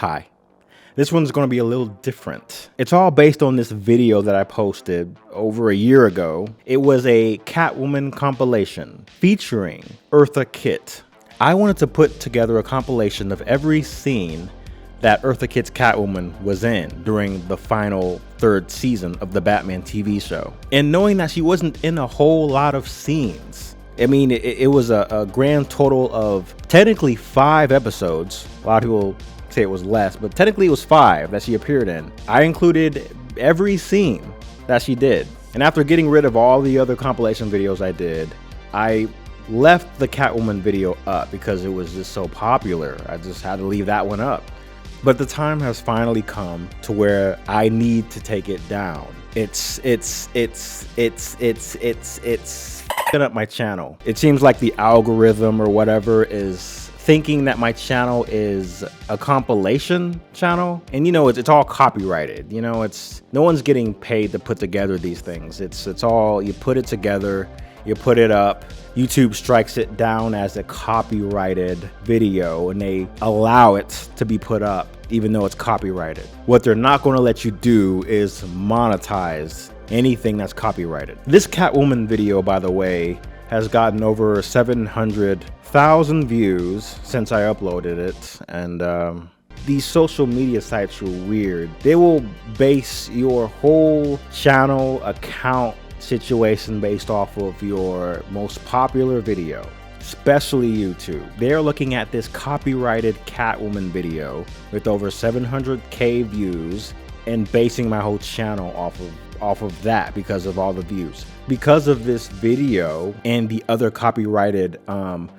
Hi. This one's going to be a little different. It's all based on this video that I posted over a year ago. It was a Catwoman compilation featuring Eartha Kitt. I wanted to put together a compilation of every scene that Eartha Kitt's Catwoman was in during the final third season of the Batman TV show. And knowing that she wasn't in a whole lot of scenes, I mean, it was a grand total of technically 5 episodes. A lot of people say it was less, but technically it was 5 that she appeared in. I included every scene that she did. And after getting rid of all the other compilation videos I did, I left the Catwoman video up because it was just so popular. I just had to leave that one up. But the time has finally come to where I need to take it down. It's f***ing up my channel. It seems like the algorithm or whatever is thinking that my channel is a compilation channel, and you know, it's all copyrighted. You know, no one's getting paid to put together these things. It's all, you put it together, you put it up, YouTube strikes it down as a copyrighted video, and they allow it to be put up even though it's copyrighted. What they're not going to let you do is monetize anything that's copyrighted. This Catwoman video, by the way, has gotten over 700,000 views since I uploaded it, and these social media sites are weird. They will base your whole channel account situation based off of your most popular video, especially YouTube. They're looking at this copyrighted Catwoman video with over 700k views and basing my whole channel off of that because of all the views. Because of this video and the other copyrighted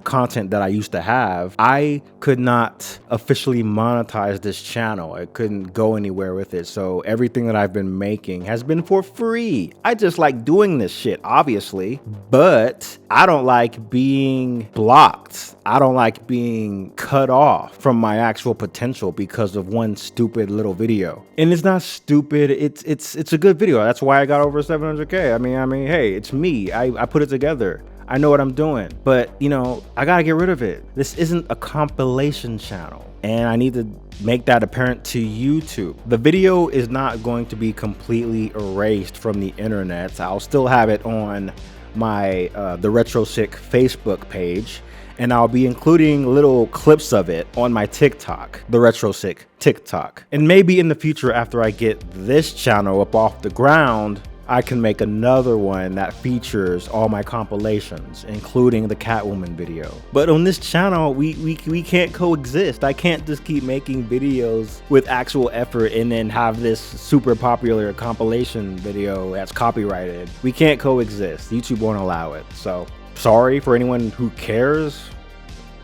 content that I used to have, I could not officially monetize this channel. I couldn't go anywhere with it. So everything that I've been making has been for free. I just like doing this shit, obviously, but I don't like being blocked. I don't like being cut off from my actual potential because of one stupid little video. And it's not stupid. It's a good video. That's why I got over 700k. I mean, hey, it's me. I put it together. I know what I'm doing, but you know, I gotta get rid of it. This isn't a compilation channel, and I need to make that apparent to YouTube. The video is not going to be completely erased from the internet. I'll still have it on my the Retro Sick Facebook page, and I'll be including little clips of it on my TikTok, the Retro Sick TikTok. And maybe in the future, after I get this channel up off the ground, I can make another one that features all my compilations, including the Catwoman video. But on this channel, we can't coexist. I can't just keep making videos with actual effort and then have this super popular compilation video that's copyrighted. We can't coexist. YouTube won't allow it. So sorry for anyone who cares.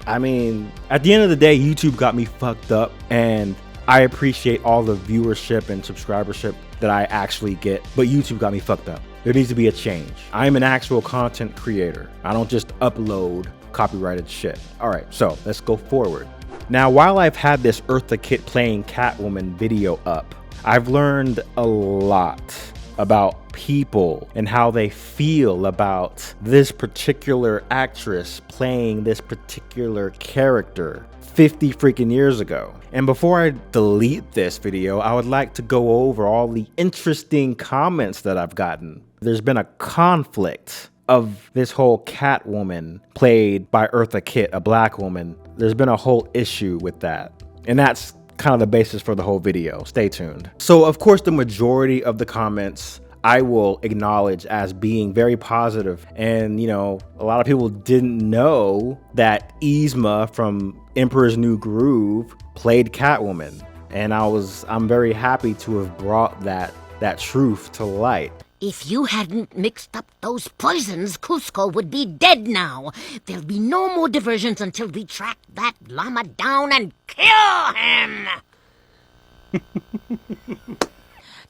I mean, at the end of the day, YouTube got me fucked up, and I appreciate all the viewership and subscribership that I actually get, but YouTube got me fucked up. There needs to be a change. I'm an actual content creator. I don't just upload copyrighted shit. All right, so let's go forward. Now, while I've had this Eartha Kitt playing Catwoman video up, I've learned a lot about people and how they feel about this particular actress playing this particular character 50 freaking years ago. And before I delete this video, I would like to go over all the interesting comments that I've gotten. There's been a conflict of this whole Catwoman played by Eartha Kitt, a black woman. There's been a whole issue with that. And that's kind of the basis for the whole video. Stay tuned. So of course, the majority of the comments I will acknowledge as being very positive. And you know, a lot of people didn't know that Yzma from Emperor's New Groove played Catwoman, and I'm very happy to have brought that truth to light. If you hadn't mixed up those poisons, Cusco would be dead now. There'll be no more diversions until we track that llama down and kill him.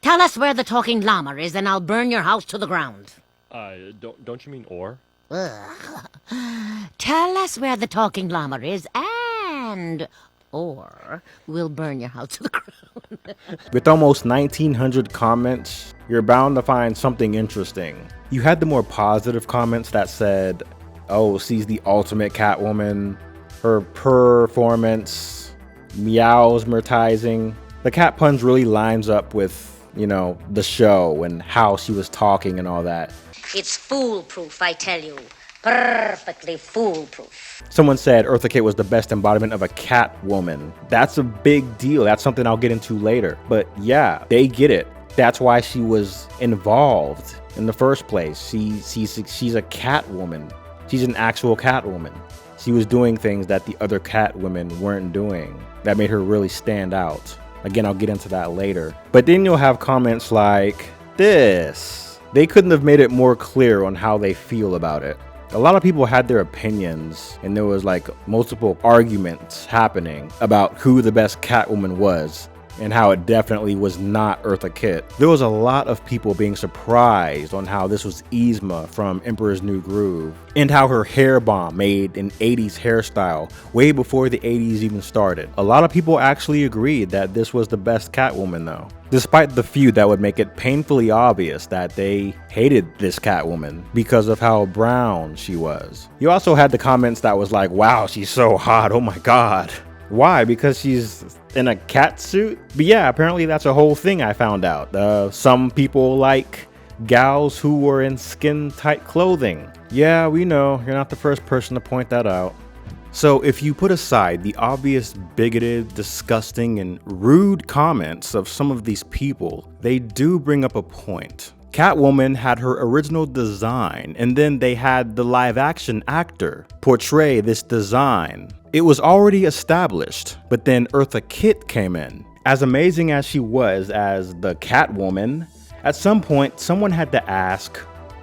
Tell us where the talking llama is, and I'll burn your house to the ground. Don't you mean ore? Ugh. Tell us where the talking llama is, or we'll burn your house to the ground. With almost 1,900 comments, you're bound to find something interesting. You had the more positive comments that said, oh, she's the ultimate Catwoman. Her performance meowsmertizing. The cat puns really lines up with, you know, the show and how she was talking and all that. It's foolproof, I tell you. Perfectly foolproof. Someone said Eartha Kitt was the best embodiment of a Catwoman. That's a big deal. That's something I'll get into later. But yeah, they get it. That's why she was involved in the first place. She's a Catwoman. She's an actual Catwoman. She was doing things that the other Catwomen weren't doing. That made her really stand out. Again, I'll get into that later. But then you'll have comments like this. They couldn't have made it more clear on how they feel about it. A lot of people had their opinions, and there was like multiple arguments happening about who the best Catwoman was and how it definitely was not Eartha Kitt. There was a lot of people being surprised on how this was Yzma from Emperor's New Groove, and how her hair bomb made an 80s hairstyle way before the 80s even started. A lot of people actually agreed that this was the best Catwoman though, despite the few that would make it painfully obvious that they hated this Catwoman because of how brown she was. You also had the comments that was like, wow, she's so hot, oh my god. Why? Because she's in a cat suit? But yeah, apparently that's a whole thing I found out. Some people like gals who were in skin-tight clothing. Yeah, we know, you're not the first person to point that out. So if you put aside the obvious bigoted, disgusting, and rude comments of some of these people, they do bring up a point. Catwoman had her original design, and then they had the live-action actor portray this design. It was already established, but then Eartha Kitt came in. As amazing as she was as the Catwoman, at some point someone had to ask,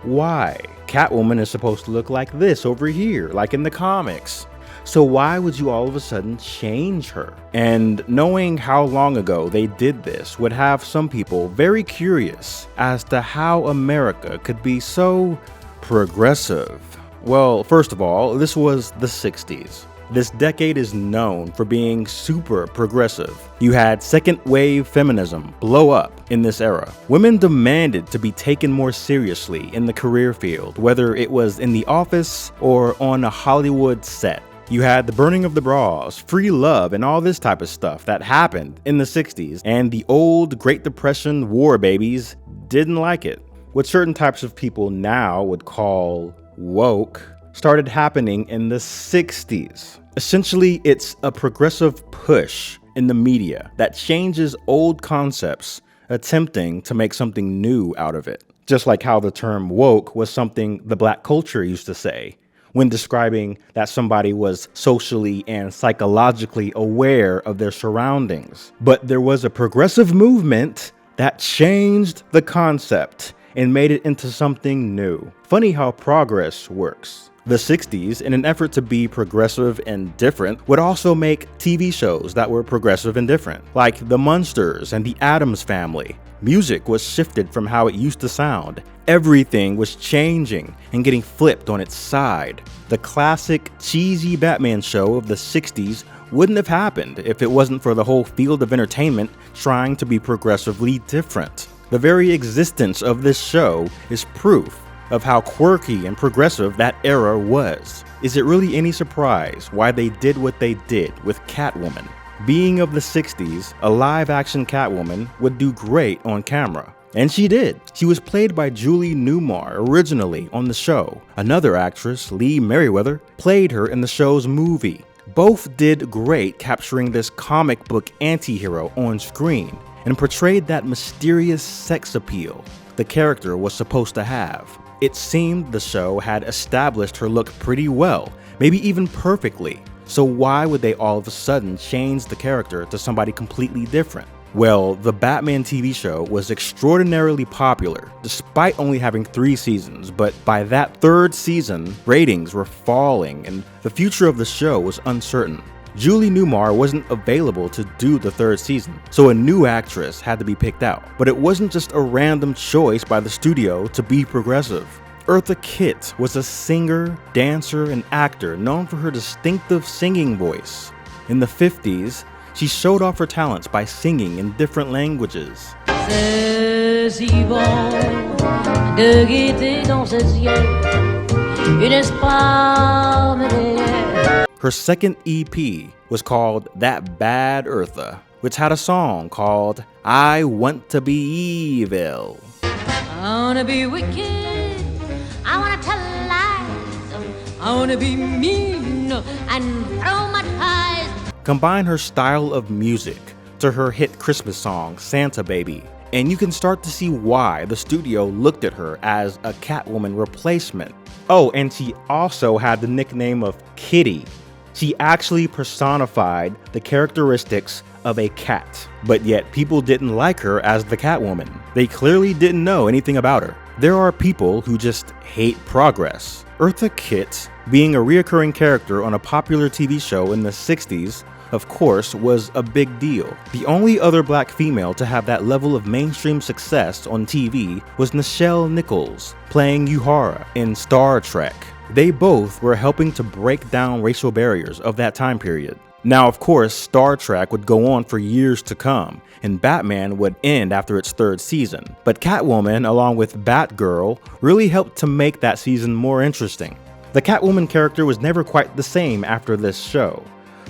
why? Catwoman is supposed to look like this over here, like in the comics. So why would you all of a sudden change her? And knowing how long ago they did this would have some people very curious as to how America could be so progressive. Well, first of all, this was the 60s. This decade is known for being super progressive. You had second wave feminism blow up in this era. Women demanded to be taken more seriously in the career field, whether it was in the office or on a Hollywood set. You had the burning of the bras, free love, and all this type of stuff that happened in the 60s, and the old Great Depression war babies didn't like it. What certain types of people now would call woke started happening in the 60s. Essentially, it's a progressive push in the media that changes old concepts, attempting to make something new out of it. Just like how the term woke was something the black culture used to say when describing that somebody was socially and psychologically aware of their surroundings. But there was a progressive movement that changed the concept and made it into something new. Funny how progress works. The 60s, in an effort to be progressive and different, would also make TV shows that were progressive and different, like The Munsters and The Addams Family. Music was shifted from how it used to sound. Everything was changing and getting flipped on its side. The classic, cheesy Batman show of the 60s wouldn't have happened if it wasn't for the whole field of entertainment trying to be progressively different. The very existence of this show is proof of how quirky and progressive that era was. Is it really any surprise why they did what they did with Catwoman? Being of the 60s, a live-action Catwoman would do great on camera. And she did. She was played by Julie Newmar originally on the show. Another actress, Lee Merriweather, played her in the show's movie. Both did great capturing this comic book anti-hero on screen and portrayed that mysterious sex appeal the character was supposed to have. It seemed the show had established her look pretty well, maybe even perfectly. So why would they all of a sudden change the character to somebody completely different? Well, the Batman TV show was extraordinarily popular, despite only having 3 seasons, but by that 3rd season, ratings were falling and the future of the show was uncertain. Julie Newmar wasn't available to do the 3rd season, so a new actress had to be picked out. But it wasn't just a random choice by the studio to be progressive. Eartha Kitt was a singer, dancer, and actor known for her distinctive singing voice. In the 50s, she showed off her talents by singing in different languages. C'est si bon de guetter dans ses yeux une esprit. Her second EP was called That Bad Eartha, which had a song called I Want to Be Evil. I wanna be wicked, I wanna tell lies. I wanna be mean And throw my ties. Combine her style of music to her hit Christmas song Santa Baby, and you can start to see why the studio looked at her as a Catwoman replacement. Oh, and she also had the nickname of Kitty. She actually personified the characteristics of a cat, but yet people didn't like her as the Catwoman. They clearly didn't know anything about her. There are people who just hate progress. Eartha Kitt, being a reoccurring character on a popular TV show in the 60s, of course, was a big deal. The only other black female to have that level of mainstream success on TV was Nichelle Nichols, playing Uhura in Star Trek. They both were helping to break down racial barriers of that time period. Now, of course, Star Trek would go on for years to come, and Batman would end after its third season. But Catwoman, along with Batgirl, really helped to make that season more interesting. The Catwoman character was never quite the same after this show.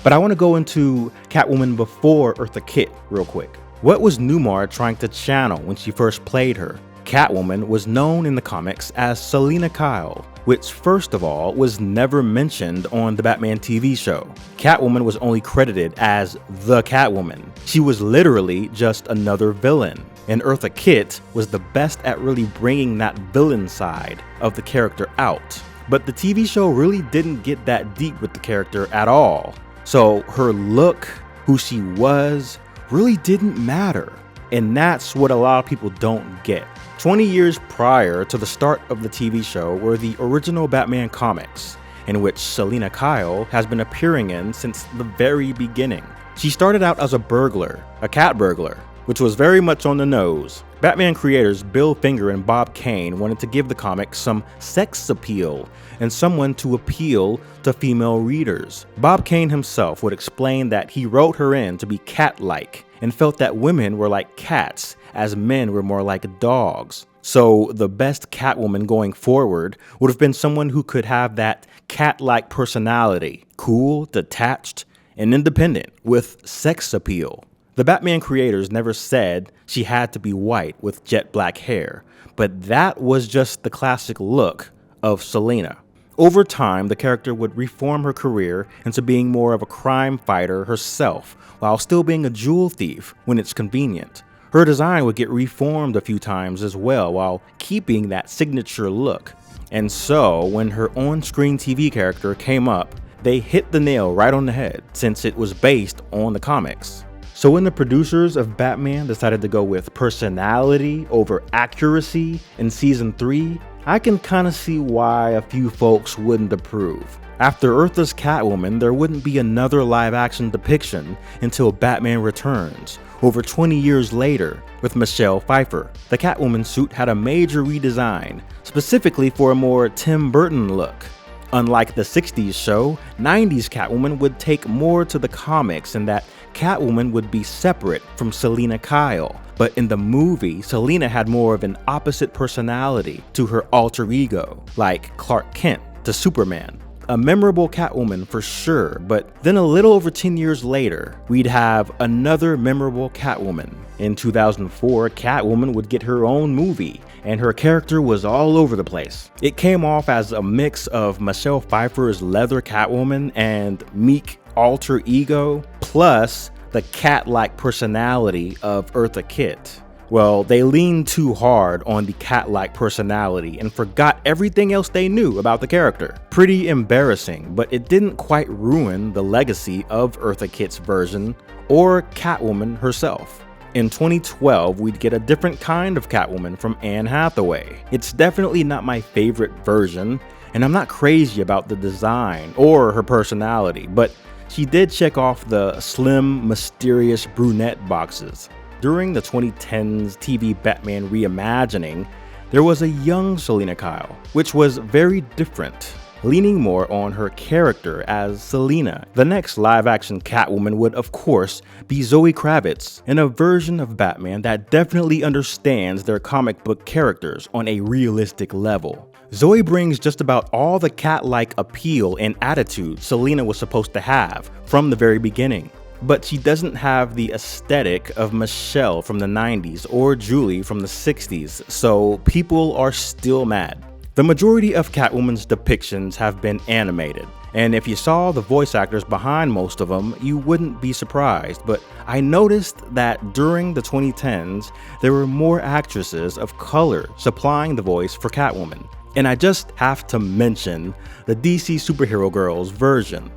But I want to go into Catwoman before Eartha Kitt real quick. What was Newmar trying to channel when she first played her? Catwoman was known in the comics as Selina Kyle, which first of all was never mentioned on the Batman TV show. Catwoman was only credited as the Catwoman. She was literally just another villain. And Eartha Kitt was the best at really bringing that villain side of the character out. But the TV show really didn't get that deep with the character at all. So her look, who she was, really didn't matter. And that's what a lot of people don't get. 20 years prior to the start of the TV show were the original Batman comics, in which Selina Kyle has been appearing in since the very beginning. She started out as a burglar, a cat burglar, which was very much on the nose. Batman creators Bill Finger and Bob Kane wanted to give the comic some sex appeal and someone to appeal to female readers. Bob Kane himself would explain that he wrote her in to be cat-like and felt that women were like cats as men were more like dogs. So the best Catwoman going forward would have been someone who could have that cat-like personality, cool, detached, and independent with sex appeal. The Batman creators never said she had to be white with jet black hair, but that was just the classic look of Selina. Over time, the character would reform her career into being more of a crime fighter herself, while still being a jewel thief when it's convenient. Her design would get reformed a few times as well, while keeping that signature look. And so, when her on-screen TV character came up, they hit the nail right on the head, since it was based on the comics. So when the producers of Batman decided to go with personality over accuracy in season 3, I can kinda see why a few folks wouldn't approve. After Eartha's Catwoman, there wouldn't be another live-action depiction until Batman Returns, over 20 years later, with Michelle Pfeiffer. The Catwoman suit had a major redesign, specifically for a more Tim Burton look. Unlike the 60s show, 90s Catwoman would take more to the comics in that Catwoman would be separate from Selina Kyle, but in the movie, Selina had more of an opposite personality to her alter ego, like Clark Kent to Superman. A memorable Catwoman for sure, but then a little over 10 years later, we'd have another memorable Catwoman. In 2004, Catwoman would get her own movie, and her character was all over the place. It came off as a mix of Michelle Pfeiffer's leather Catwoman and meek alter ego, plus the cat-like personality of Eartha Kitt. Well, they leaned too hard on the cat-like personality and forgot everything else they knew about the character. Pretty embarrassing, but it didn't quite ruin the legacy of Eartha Kitt's version or Catwoman herself. In 2012, we'd get a different kind of Catwoman from Anne Hathaway. It's definitely not my favorite version, and I'm not crazy about the design or her personality, but she did check off the slim, mysterious brunette boxes. During the 2010s TV Batman reimagining, there was a young Selina Kyle, which was very different, leaning more on her character as Selina. The next live-action Catwoman would, of course, be Zoe Kravitz, in a version of Batman that definitely understands their comic book characters on a realistic level. Zoe brings just about all the cat-like appeal and attitude Selina was supposed to have from the very beginning. But she doesn't have the aesthetic of Michelle from the 90s or Julie from the 60s, so people are still mad. The majority of Catwoman's depictions have been animated, and if you saw the voice actors behind most of them, you wouldn't be surprised, but I noticed that during the 2010s, there were more actresses of color supplying the voice for Catwoman. And I just have to mention the DC Superhero Girls version.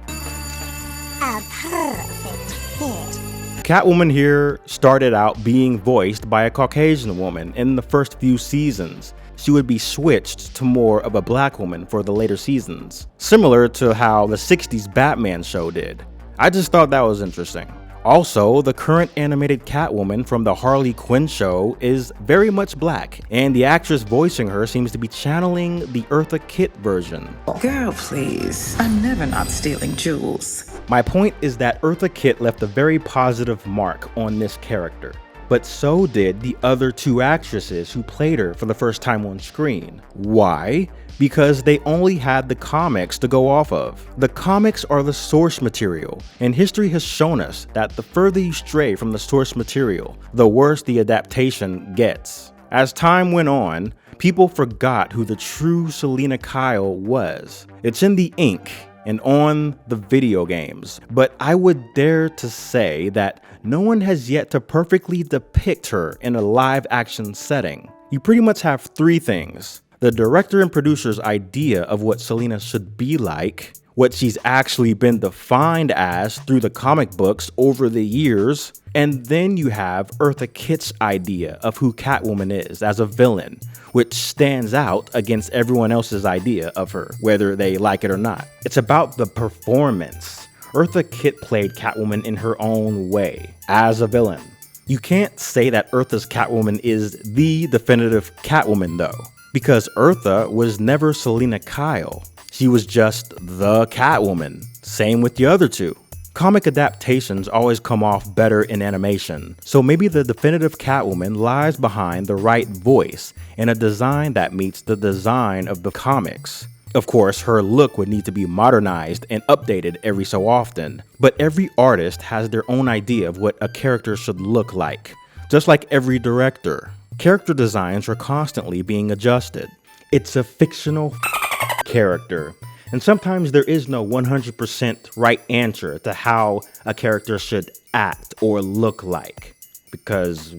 A perfect fit. Catwoman here started out being voiced by a Caucasian woman in the first few seasons. She would be switched to more of a black woman for the later seasons, similar to how the 60s Batman show did. I just thought that was interesting. Also, the current animated Catwoman from the Harley Quinn show is very much black, and the actress voicing her seems to be channeling the Eartha Kitt version. Girl, please. I'm never not stealing jewels. My point is that Eartha Kitt left a very positive mark on this character, but so did the other two actresses who played her for the first time on screen. Why? Because they only had the comics to go off of. The comics are the source material, and history has shown us that the further you stray from the source material, the worse the adaptation gets. As time went on, people forgot who the true Selina Kyle was. It's in the ink and on the video games, but I would dare to say that no one has yet to perfectly depict her in a live action setting. You pretty much have three things: the director and producer's idea of what Selina should be like, what she's actually been defined as through the comic books over the years, and then you have Eartha Kitt's idea of who Catwoman is as a villain, which stands out against everyone else's idea of her, whether they like it or not. It's about the performance. Eartha Kitt played Catwoman in her own way, as a villain. You can't say that Eartha's Catwoman is the definitive Catwoman though, because Eartha was never Selina Kyle. She was just the Catwoman. Same with the other two. Comic adaptations always come off better in animation, so maybe the definitive Catwoman lies behind the right voice and a design that meets the design of the comics. Of course, her look would need to be modernized and updated every so often, but every artist has their own idea of what a character should look like. Just like every director, character designs are constantly being adjusted. It's a fictional character, and sometimes there is no 100% right answer to how a character should act or look like, because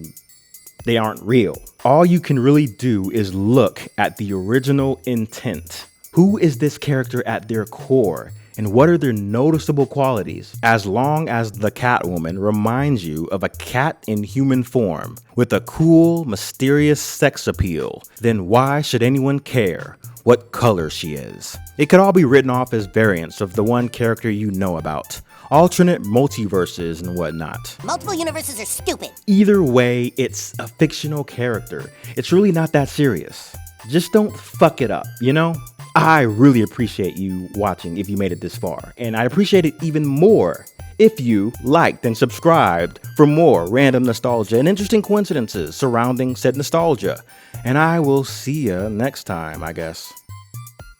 they aren't real. All you can really do is look at the original intent. Who is this character at their core, and what are their noticeable qualities? As long as the Catwoman reminds you of a cat in human form with a cool, mysterious sex appeal, then why should anyone care what color she is? It could all be written off as variants of the one character you know about, alternate multiverses and whatnot. Multiple universes are stupid. Either way, it's a fictional character. It's really not that serious. Just don't fuck it up, you know? I really appreciate you watching if you made it this far, and I appreciate it even more if you liked and subscribed for more random nostalgia and interesting coincidences surrounding said nostalgia. And I will see ya next time, I guess.